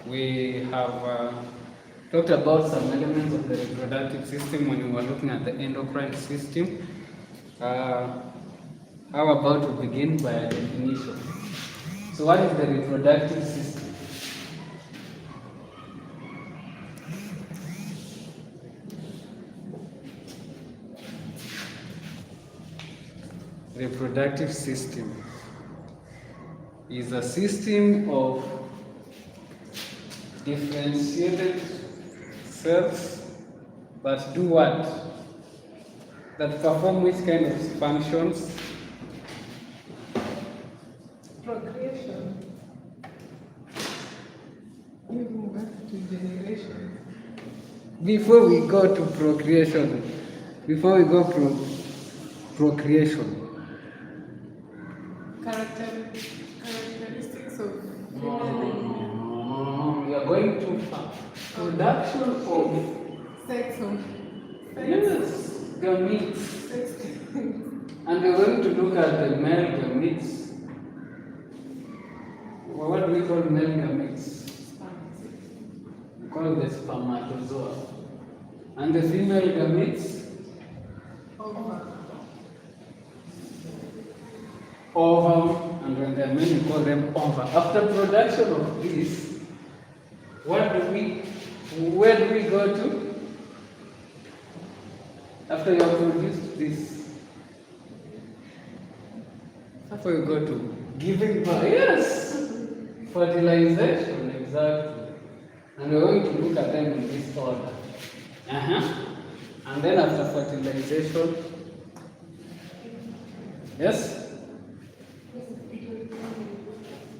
We have talked about some elements of the reproductive system when we were looking at the endocrine system. How about we begin by a definition? So what is the reproductive system? Reproductive system is a system of differentiated cells that do what? That perform which kind of functions? Procreation. Giving birth to generation. Before we go to procreation, procreation. Characteristics of No, we are going too far. Production of sex of gametes. sex. And we're going to look at the male gametes. Well, what do we call male gametes? We call the spermatozoa. And the female gametes? Ovum. And when they're male, we call them ova. After production of this, where do we go to? After you have produced this, after you go to giving birth, yes, fertilization, exactly. And we're going to look at them in this order. And then after fertilization, yes,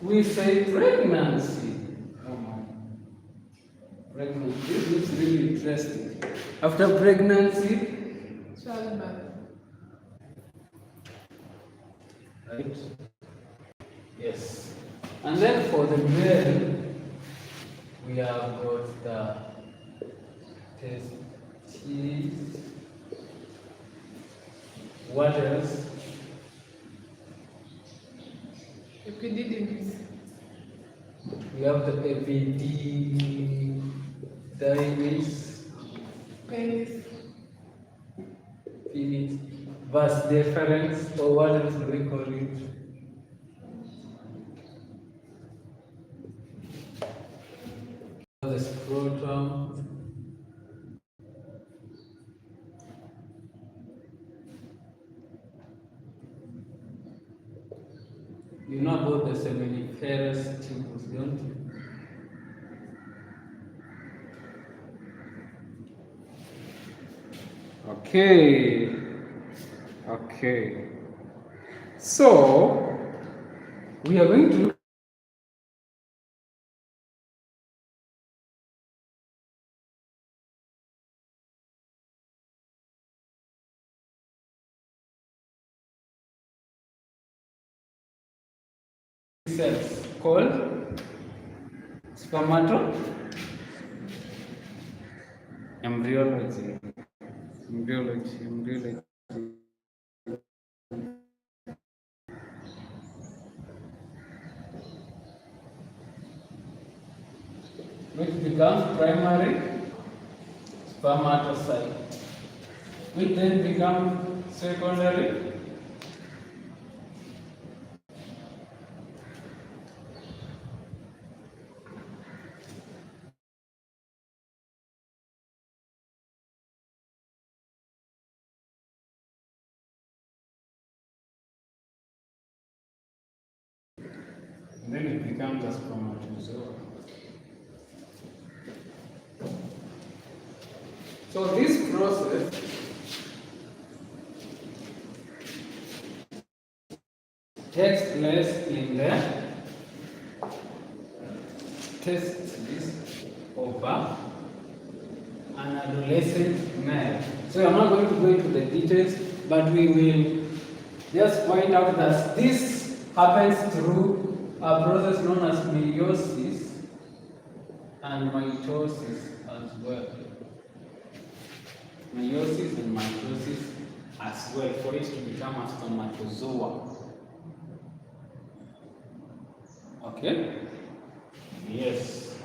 we say pregnancy. Pregnancy. This looks really interesting. After pregnancy, Childbirth. right? Yes. And then for the male, we have got the testes. What else? Epididymis. We have the epididymis, Penis. penis, vas deferens, or what else do we call it? The scrotum. You know about the seminiferous tubules, don't you? Okay. So we are going to look cells called embryology. Which becomes primary spermatocyte, which then becomes secondary and then it becomes a spermatozoa. So this process takes place in the testes of an adolescent male. So I'm not going to go into the details, but we will just point out that this happens through a process known as meiosis and mitosis as well. Meiosis and mitosis as well for it to become a spermatozoa. Okay? Yes.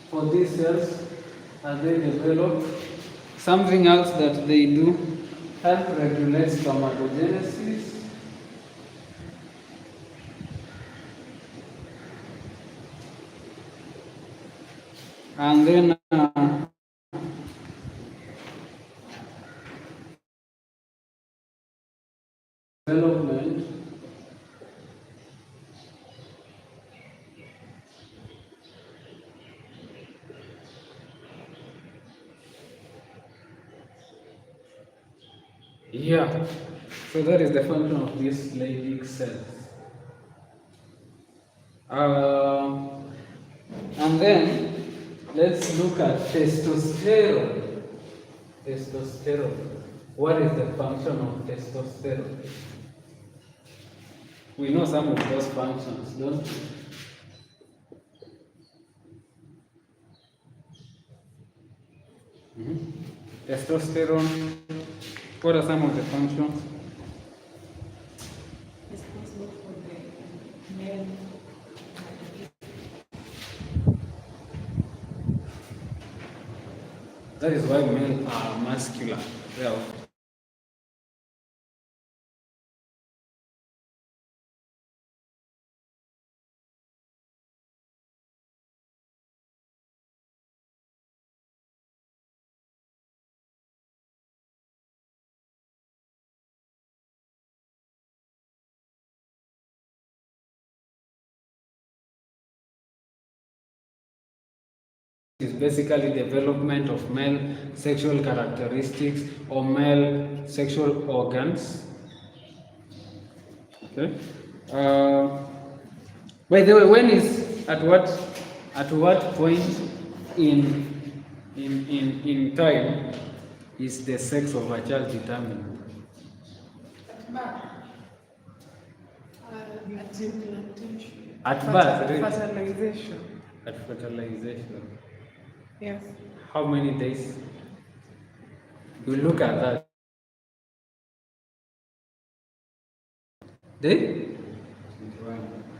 for these cells as they develop. Something else that they do help regulate spermatogenesis. And then development. Yeah, so that is the function of these Leydig cells. And then let's look at testosterone. Testosterone. What is the function of testosterone? We know some of those functions, don't we? Testosterone. What are some of the functions? Responsible for the male. That is why men are muscular. They are is basically development of male sexual characteristics or male sexual organs. Okay. By the way, when is at what point in time is the sex of a child determined? At implantation. At birth, really? Fertilization. At fertilization. Yes. How many days? You look at that. Day?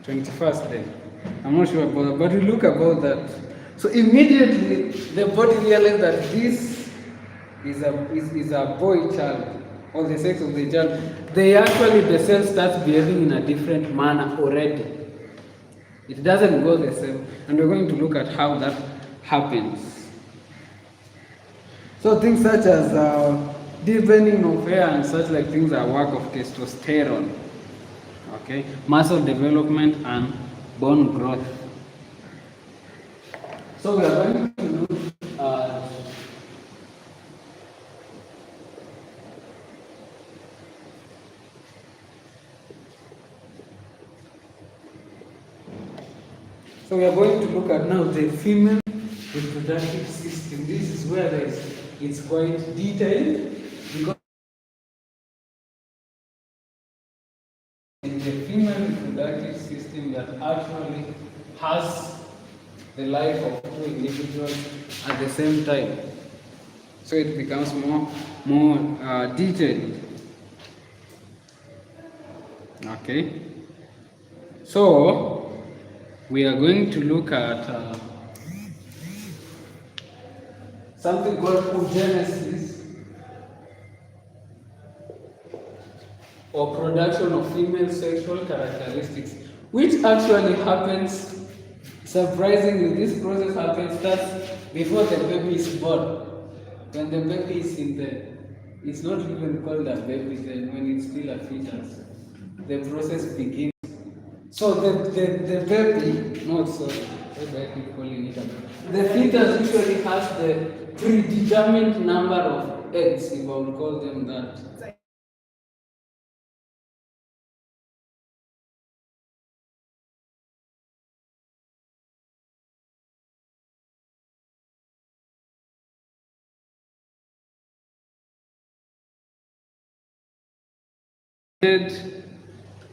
21st day. I'm not sure about that, but we look about that. So immediately the body realizes that this is a boy child, or the sex of the child. The cell starts behaving in a different manner already. It doesn't go the same, and we're going to look at how that happens. So things such as deepening of hair and such like things are work of testosterone. Okay, muscle development and bone growth. So we are going to look at now the female reproductive system. This is where it's quite detailed because it's the female reproductive system that actually has the life of two individuals at the same time. So it becomes more detailed. Okay. So we are going to look at something called oogenesis, or production of female sexual characteristics, which actually happens, surprisingly, this process happens just before the baby is born. When the baby is it's not even called a baby then, when it's still a fetus, the process begins. So the baby, not sorry, I keep calling it a baby. The fetus usually has the predetermined number of eggs, if I will call them that.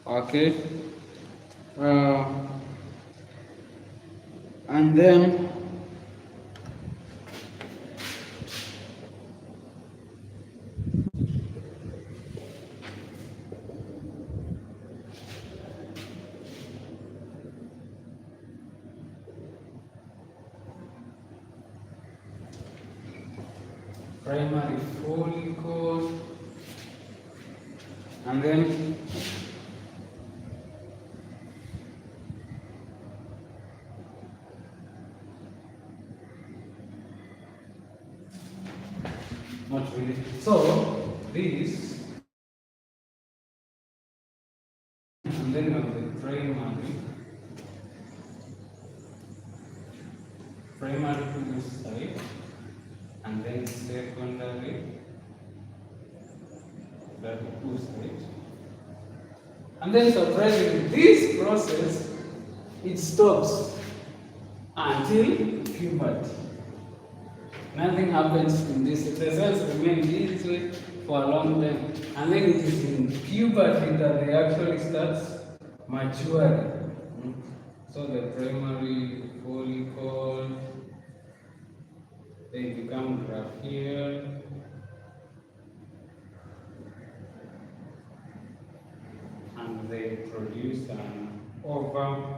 Okay, and then primary follicle, and then not really. So this, and then of the primary to this side, and then secondary that two sides. And then surprisingly, this process it stops until puberty. Nothing happens in this. The cells remain this way for a long time. And then it is in puberty that they actually start maturing. So the primary follicle, they become graphial. And they produce an ovum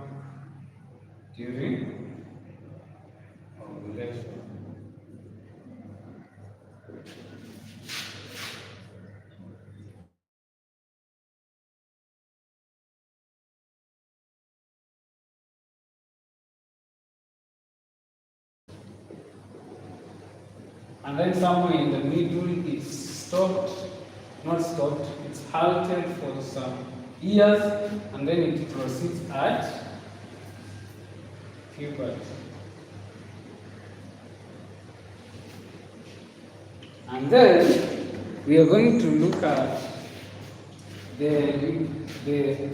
during ovulation. And then somewhere in the middle, it's stopped, not stopped, it's halted for some years, and then it proceeds at puberty. And then we are going to look at the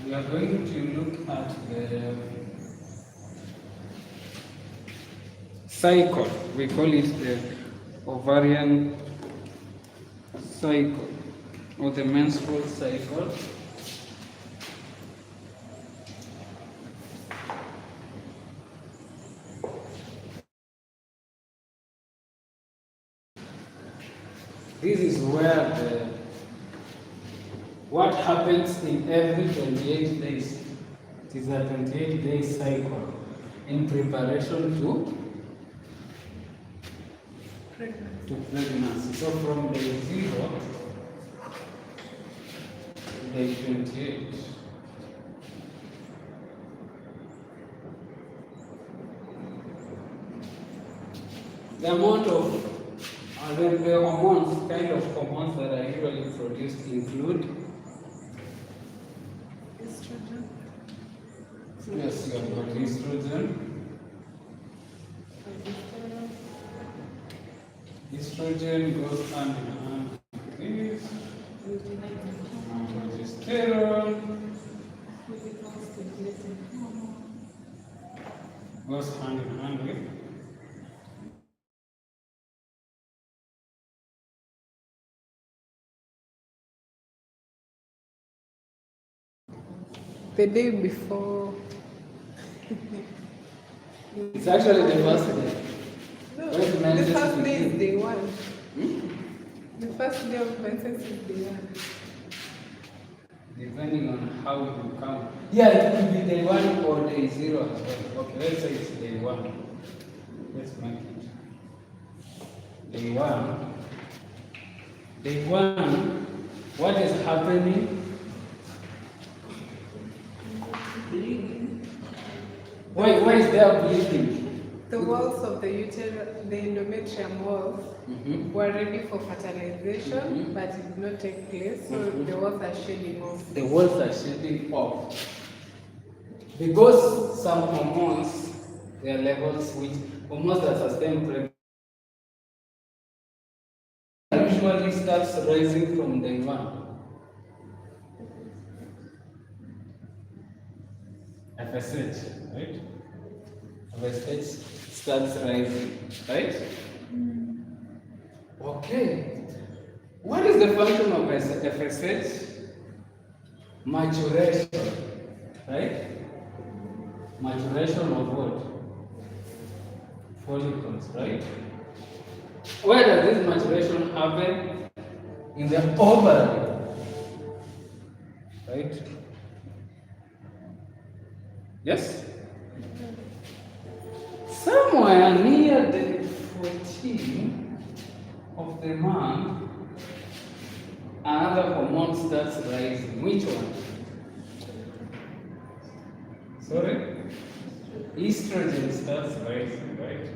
we are going to look at the cycle. We call it the ovarian cycle or the menstrual cycle. This is where what happens in every 28 days. It is a 28-day cycle in preparation to pregnancy. So from day 0 to day 28. The amount of the hormones, kind of hormones that are usually produced include Estrogen. yes, you have got estrogen. Estrogen goes hand in hand with this. Progesterone goes hand in hand with The day before. it's actually the first day. No, When the menses first day is begin. day 1. The first day of menses is day 1. Depending on how you count. Yeah, it could be day 1 or day 0 as well. Okay, let's say it's day 1. Let's make it. Day 1. Day 1, what is happening? Bleeding. Why is there bleeding? The walls of the uterus, the endometrium walls, were ready for fertilization, but it did not take place, so the walls are shedding off. The walls are shedding off. Because some hormones, their levels, which hormones that sustain pregnancy, usually starts rising from day 1. FSH, right? FSH starts rising, right? Okay. What is the function of FSH? Maturation, right? Maturation of what? Follicles, right? Where does this maturation happen? In the ovary, right? Yes? Somewhere near the 14 of the month, another hormone starts rising. Which one? Sorry? Estrogen starts rising, right?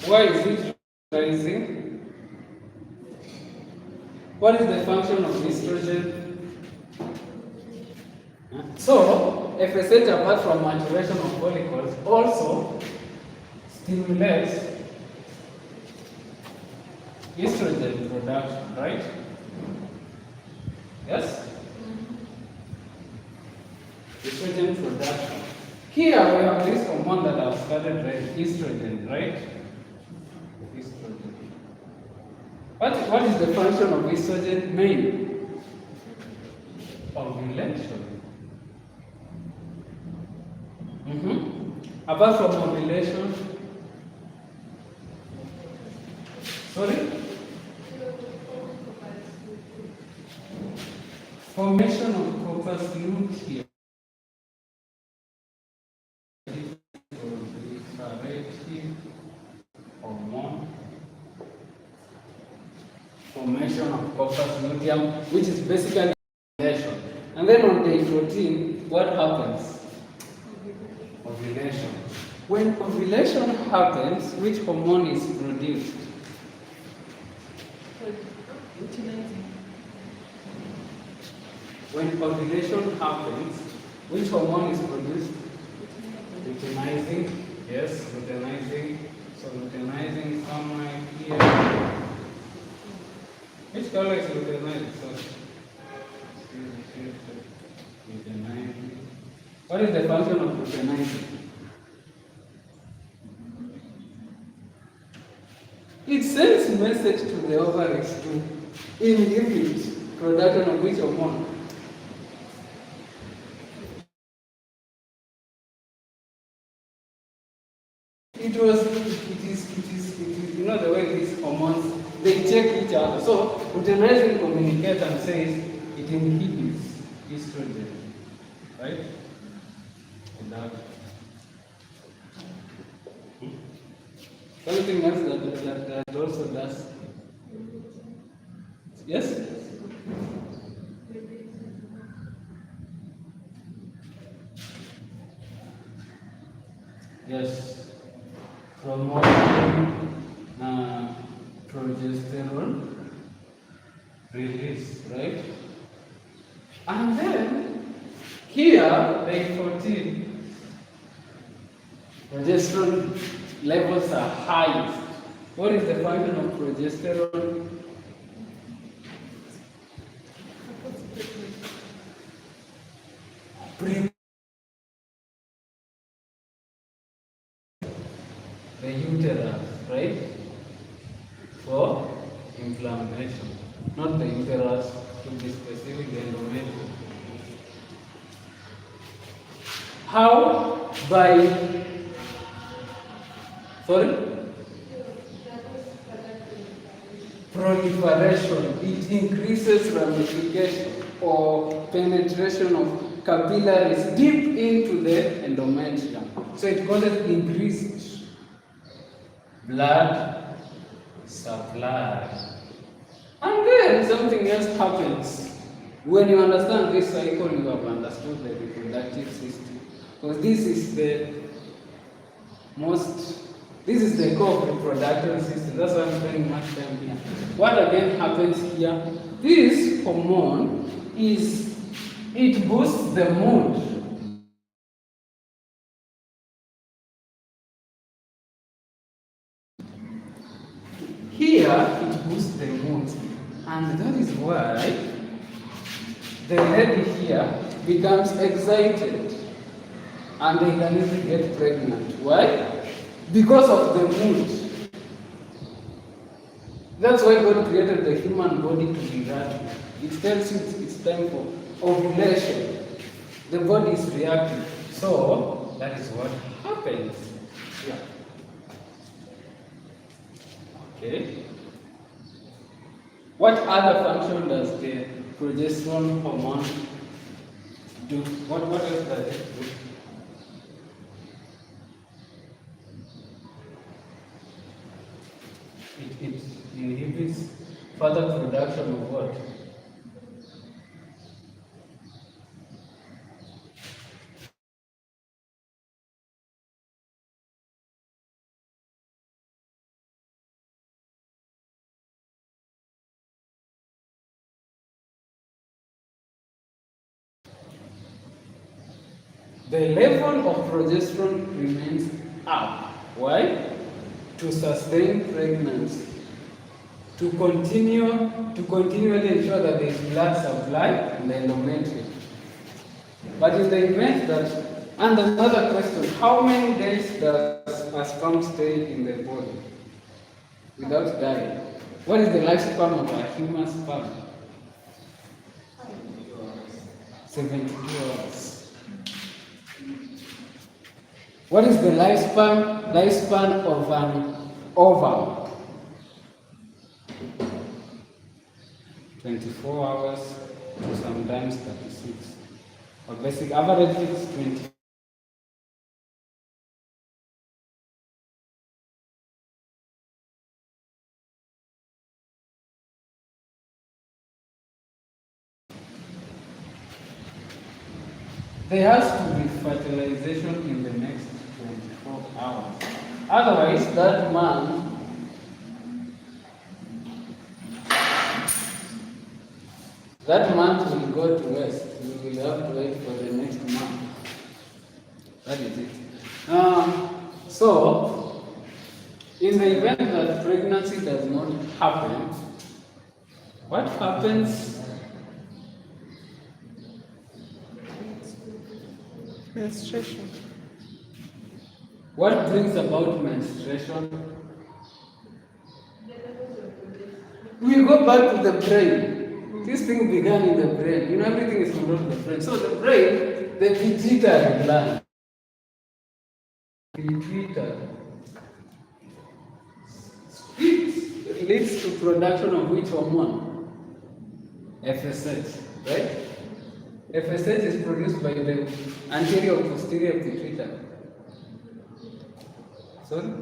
Why is it rising? What is the function of estrogen? So, FSH, apart from maturation of follicles, also stimulates estrogen production, right? Yes? Estrogen production. Here we have this hormone that I've started, right? Estrogen, right? Estrogen. What is the function of estrogen? Main ovulation. Apart from ovulation, sorry? Formation of corpus luteum. Reproductive hormone. Formation of corpus luteum, which is basically ovulation. And then on day 14, what happens? Ovulation. When ovulation happens, which hormone is produced? When ovulation happens, which hormone is produced? Luteinizing. Yes, luteinizing. So luteinizing somewhere here. Which color is luteinizing? Sorry. Luteinizing. What is the function of luteinizing? It sends message to the ovaries to inhibit production of which hormone? It is, you know the way these hormones, they check each other. So, luteinizing communicates and says it inhibits estrogen, right? That. Something else that also does. Yes? Yes. Promoting progesterone release, right? And then here, day 14, progesterone levels are high. What is the function of progesterone? The uterus, right? For inflammation. Not the uterus, to be specific, the endometrium. How? By, sorry? Proliferation. It increases ramification or penetration of capillaries deep into the endometrium. So it causes increased blood supply. And then something else happens. When you understand this cycle, you have understood the reproductive system. Because this is the core of reproductive system. That's why I'm spending much time here. What again happens here? This hormone it boosts the mood. Here, it boosts the mood. And that is why the lady here becomes excited and they can easily get pregnant. Why? Because of the mood. That's why God created the human body to be that way. It tells you it's time for ovulation. The body is reacting. So, that is what happens. Yeah. Okay. What other function does the progesterone hormone do? What else does it do? It inhibits further production of what? The level of progesterone remains up. Why? To sustain pregnancy. To continually ensure that there is blood supply in the endometrium. But in the event that, and another question, how many days does a sperm stay in the body without dying? What is the lifespan of a human sperm? 72 hours. What is the lifespan of an ovum? 24 hours to sometimes 36. Or basic average is 20. There has to be fertilization in the next 24 hours. Otherwise, that man will go to rest. We will have to wait for the next month. That is it. So, in the event that pregnancy does not happen, what happens? Menstruation. What brings about menstruation? We go back to the brain. This thing began in the brain. You know, everything is controlled in the brain. So the brain, the pituitary gland, it leads to production of which hormone? FSH, right? FSH is produced by the anterior or posterior pituitary. Sorry?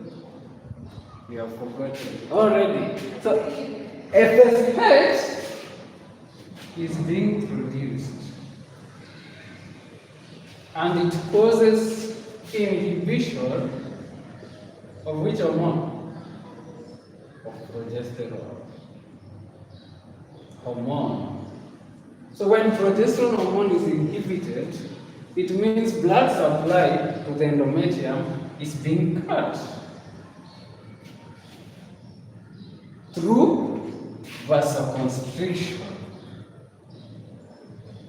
We have forgotten already. So FSH is being produced and it causes inhibition of which hormone? Of progesterone hormone. So when progesterone hormone is inhibited, it means blood supply to the endometrium is being cut through vasoconstriction.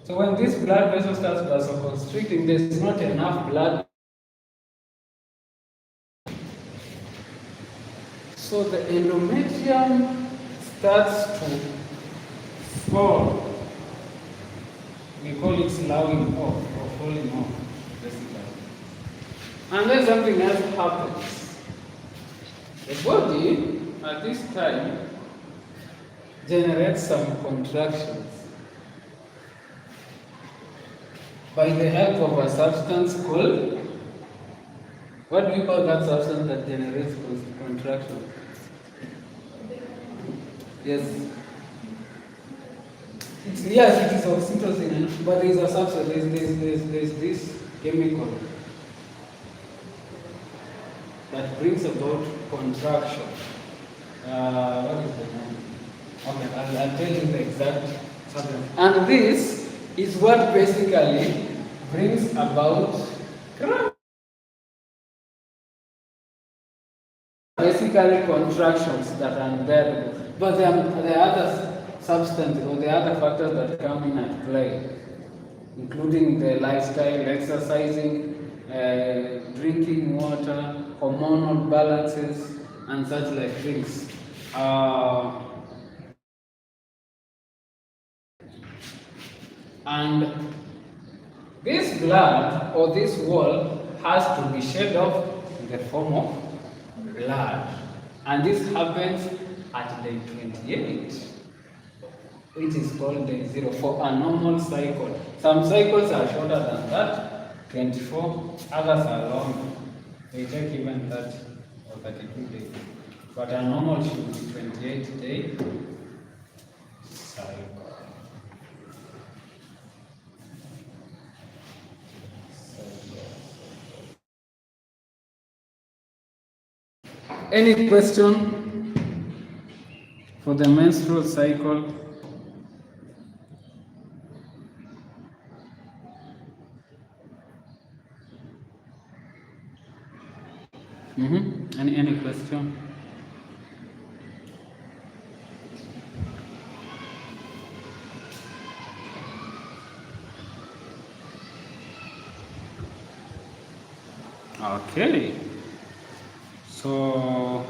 So when this blood vessel starts vasoconstricting, there's not enough blood. So the endometrium starts to fall. We call it sloughing off or falling off, basically. And then something else happens. The body, at this time, generates some contractions by the help of a substance called, what do we call that substance that generates contraction? Yes. Yes, it is oxytocin, but there is a substance, there's this chemical that brings about contraction. What is the name? Okay, I'll tell you the exact substance. And this is what basically brings about cramp. Basically contractions that are unbearable. But there are other substances or the other factors that come in at play, including the lifestyle, exercising, drinking water, hormonal balances, and such like things. And this blood or this wall has to be shed off in the form of blood. And this happens at day 28. which is called day 0 for a normal cycle. Some cycles are shorter than that, 24, others are longer. They take even 30 or 32 days. But a normal should be 28-day cycle. Any question for the menstrual cycle? Any question? Okay. So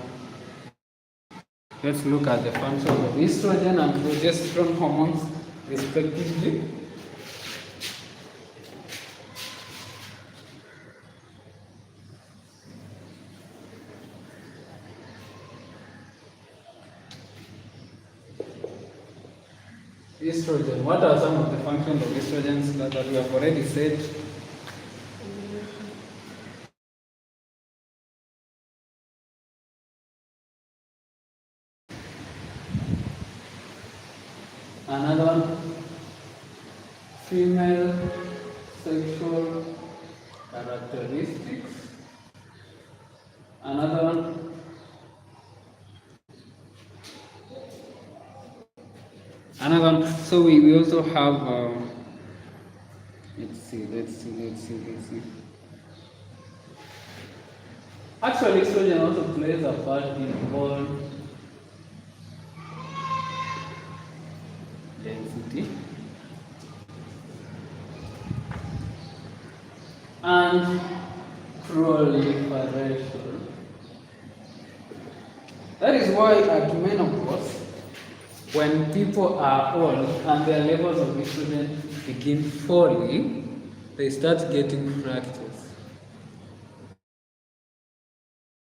let's look at the functions of estrogen and progesterone hormones respectively. Estrogen. What are some of the functions of estrogens that we have already said? Another one, female sexual characteristics. Another one, so we also have, let's see. Actually, estrogen also plays a part in bone density and proliferation. That is why at menopause, when people are old and their levels of estrogen begin falling, they start getting fractures.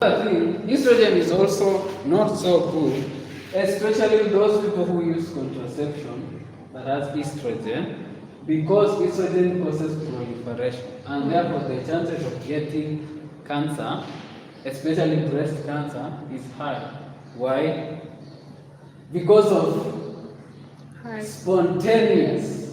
Another thing, estrogen is also not so good, especially those people who use contraception that has estrogen, because estrogen causes proliferation, and therefore the chances of getting cancer, especially breast cancer, is high. Why? Because of spontaneous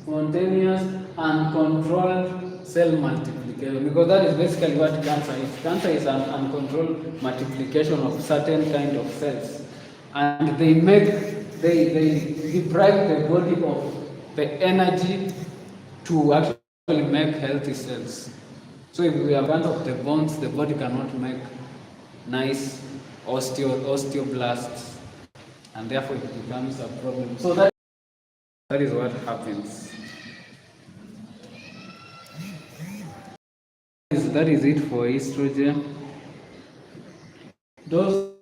and controlled cell multiplication, because that is basically what cancer is. Cancer is an uncontrolled multiplication of certain kind of cells, and they deprive the body of the energy to actually make healthy cells. So if we have cancer of the bones, the body cannot make nice osteoblasts, and therefore it becomes a problem. So that is what happens. That is it for estrogen. Those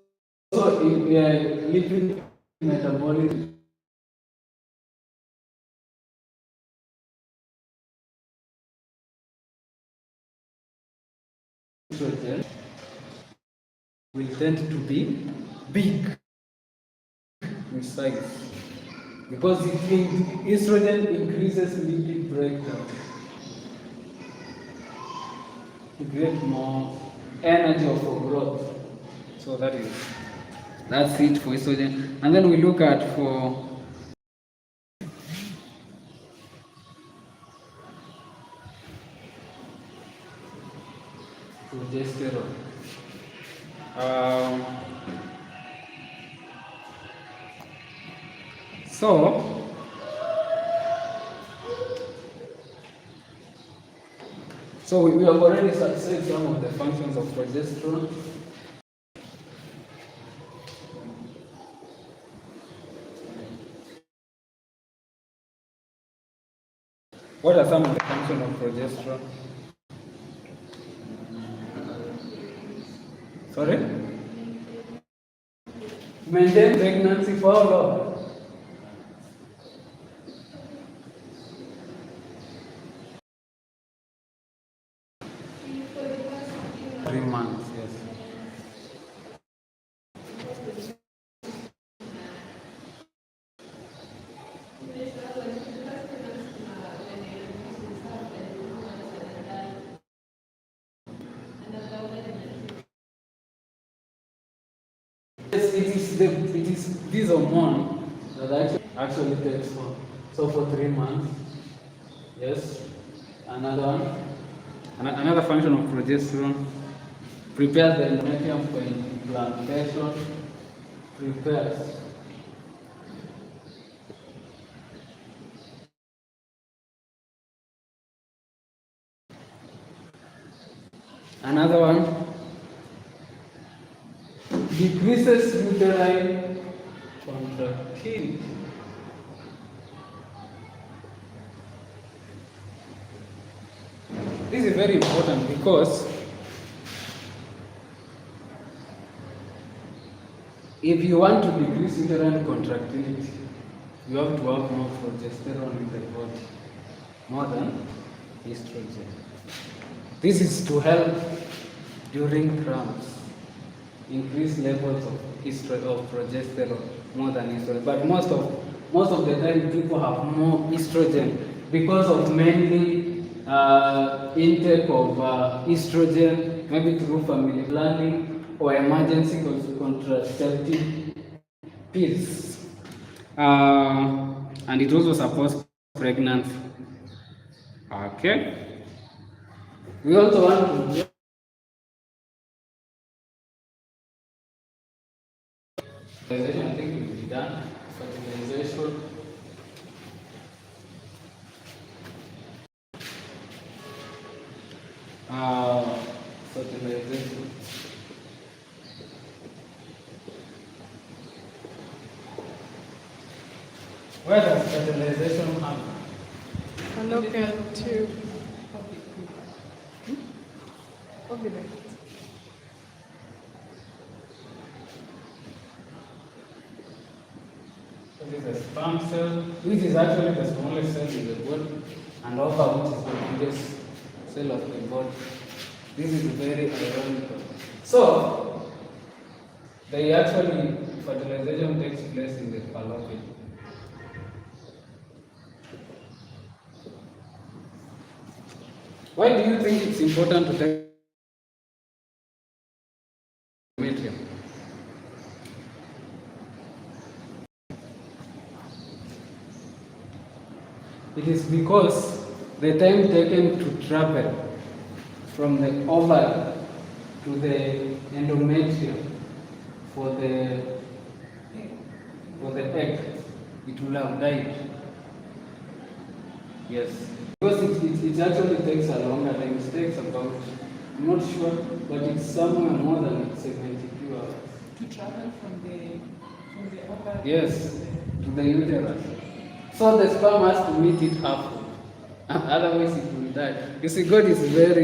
lipid metabolism. Estrogen will tend to be big in size because estrogen increases lipid breakdown to get more energy for growth. So that's it for estrogen. And then we look at for progesterone. So we have already said some of the functions of progesterone. What are some of the functions of progesterone? Sorry? Maintain pregnancy for how long? 3 months, yes. is this hormone that actually takes on. So for 3 months, yes. Another function of progesterone prepares the endometrium for implantation. Prepares. Another one decreases uterine contractility. This is very important because if you want to decrease uterine contractility, you have to have more progesterone in the body, more than estrogen. This is to help during cramps, increase levels of progesterone more than estrogen. But most of the time, people have more estrogen because of mainly intake of estrogen, maybe through family planning or emergency contraceptive pills, and it also supports pregnancy. Okay. We also want to fertilization. I think it will be done. Fertilization. Fertilization. Where does fertilization happen? Fallopian tube. Ovulate. So this is a sperm cell, which is actually the smallest cell in the body, and ovum, which is the biggest cell of the body. This is very ironical. So, fertilization takes place in the fallopian. Why do you think it's important to take endometrium? It is because the time taken to travel from the ovary to the endometrium for the egg, it will have died. Yes. Because it actually takes a longer time. It takes about, I'm not sure, but it's somewhere more than 72 hours. To travel from the ovary? Yes, to the uterus. So the sperm has to meet it halfway. Otherwise it will die. You see, God is God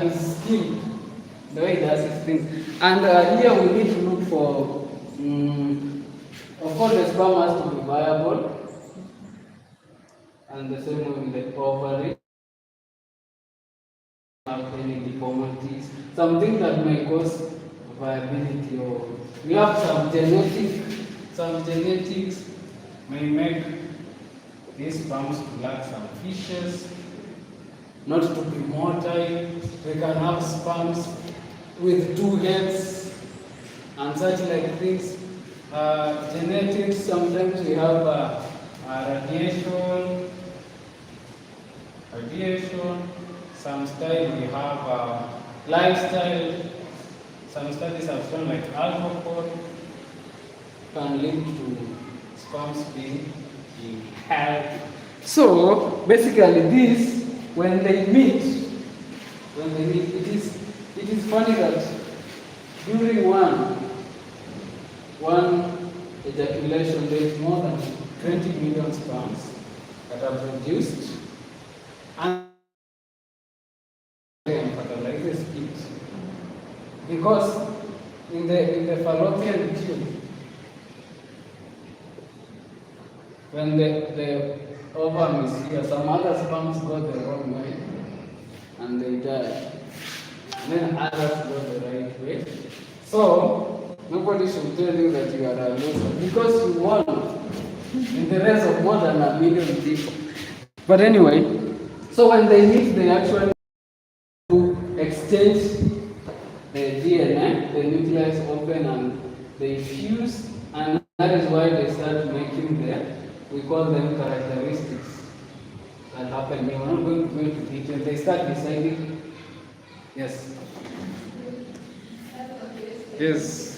is skilled the way he does his things. And here we need to look for, of course the sperm has to be viable. And the same way with the ovary. Have any deformities, something that may cause viability, or we have some genetics may make these sperms to lack some features, not to be motile. We can have sperms with 2 heads and such like things. Genetics, sometimes we have radiation. Some style we have lifestyle. Some studies have shown like alcohol can lead to sperms being healthy. So basically, this when they meet, it is funny that during one ejaculation, there is more than 20 million sperms that are produced. And fertilizes it because in the fallopian tube, when the ovum is here, some other sperms go the wrong way and they die. And then others go the right way. So nobody should tell you that you are a loser because you won in the race of more than 1 million people. But anyway, so when they meet, they actually exchange the DNA, the nuclei is open and they fuse, and that is why they start making we call them characteristics that happen. We're not going to go into detail. They start deciding. Yes. Yes.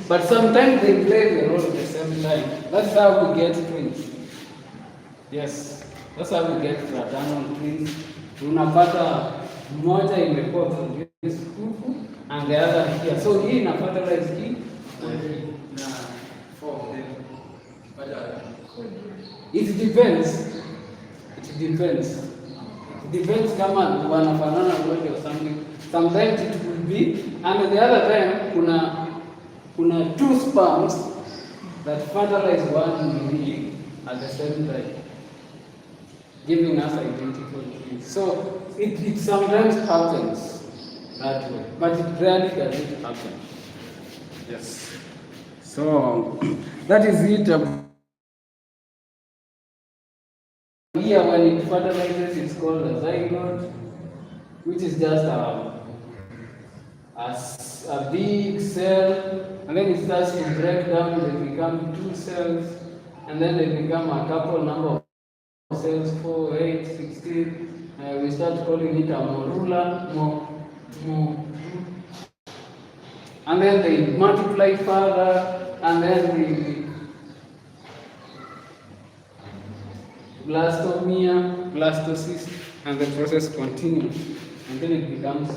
But sometimes they play the role at the same time. That's how we get twins. Yes, that's how we get fraternal twins. Unapata mmoja imekuwa produce huku and the other here. So hii inapata hii na four of them. It depends. It depends. It depends kama wanafanana wote or something. Sometimes it could be, and the other time kuna two sperms that fertilize one bee at the same time, giving us identical twins. So it sometimes happens that way, but it rarely does it happen. Yes. So that is it. Here when it fertilizes, it's called a zygote, which is just a big cell, and then it starts to break down. They become two cells, and then they become a couple number of cells, 4, 8, 16. We start calling it a morula, and then they multiply further, and then the blastomia, blastocyst, and the process continues, and then it becomes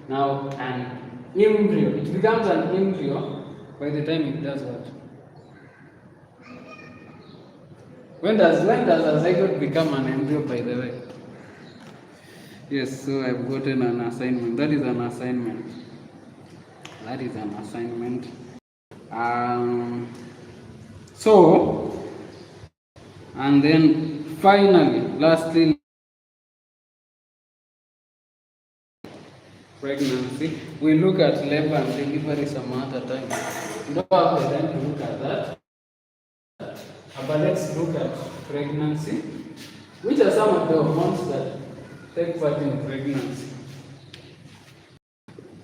now an embryo. It becomes an embryo by the time it does what? When does a zygote become an embryo, by the way? Yes, so I've gotten an assignment. That is an assignment. That is an assignment. So, and then finally, lastly, pregnancy. We look at labor and delivery some other time. We don't have the time to look at that. But let's look at pregnancy. Which are some of the hormones that take part in pregnancy?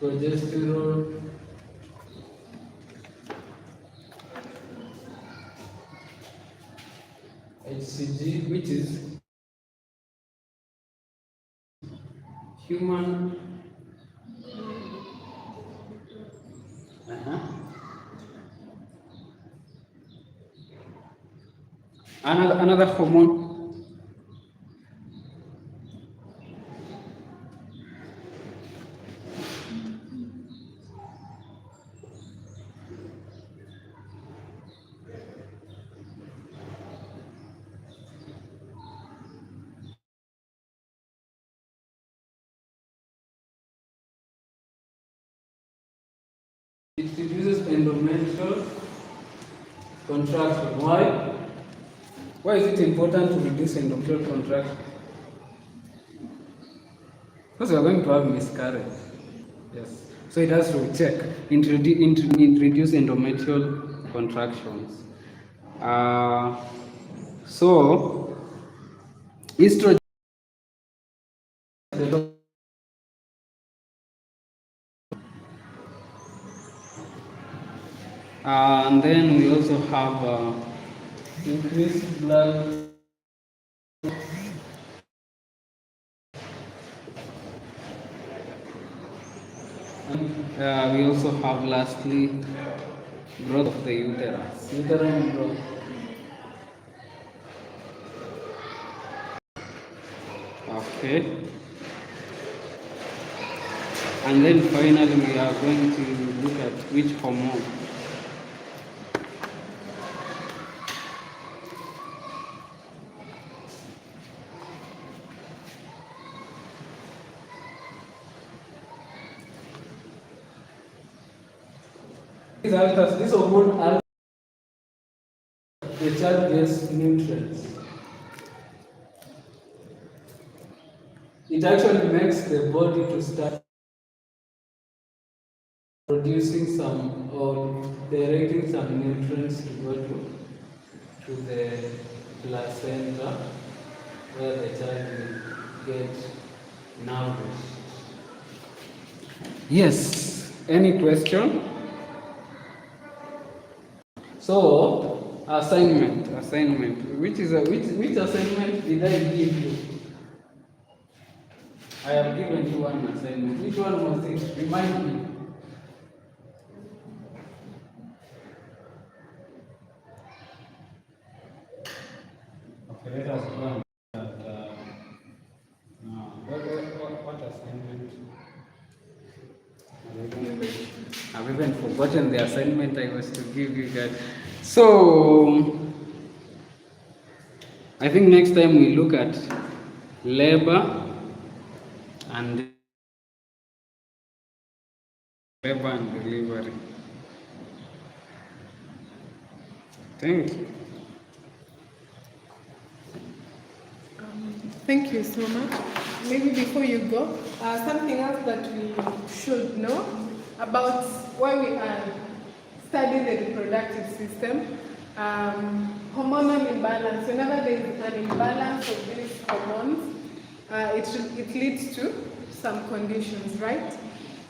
Progesterone, HCG, which is human. Another hormone. It reduces endometrial contraction. Why? Why is it important to reduce endometrial contraction? Because we are going to have miscarriage. Yes. So it has to check, introduce endometrial contractions. So estrogen. And then we also have increased blood. And we also have lastly growth of the uterus. Uterine growth. Okay. And then finally we are going to look at which hormone. This hormone alters the child these nutrients. It actually makes the body to start producing some or directing some nutrients to go to the placenta where the child will get nourished. Yes, any question? So, assignment. Which assignment did I give you? I have given you one assignment. Which one was it? Remind me. Okay, let us go and look at what assignment? I've even forgotten the assignment I was to give you guys. So, I think next time we look at labor and delivery. Thank you. Thank you so much. Maybe before you go, something else that we should know about why we are studying the reproductive system. Hormonal imbalance. Whenever there is an imbalance of these hormones, it leads to some conditions, right?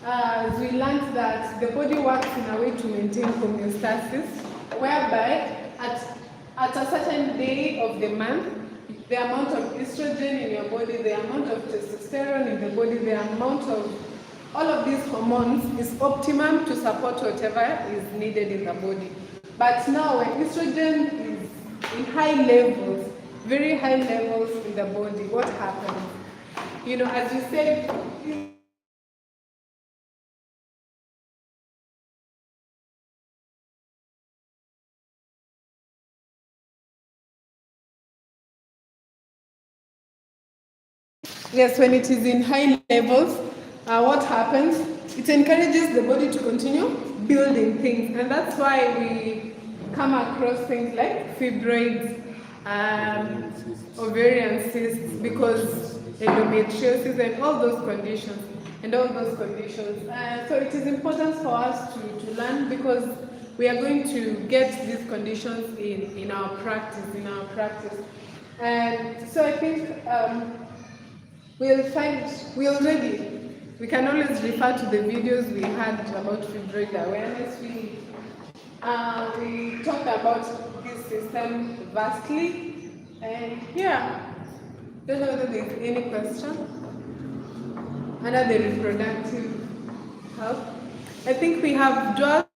As we learned that the body works in a way to maintain homeostasis, whereby at a certain day of the month, the amount of estrogen in your body, the amount of testosterone in the body, the amount of all of these hormones is optimum to support whatever is needed in the body. But now when estrogen is in high levels, very high levels in the body, what happens? You know, as you said, yes, when it is in high levels, what happens? It encourages the body to continue building things, and that's why we come across things like fibroids, ovarian cysts, because endometriosis and all those conditions. So it is important for us to learn, because we are going to get these conditions in our practice. And so I think we can always refer to the videos we had about fibroid awareness. We talked about this system vastly, and yeah, don't know whether there's any question under the reproductive health. I think we have dwelt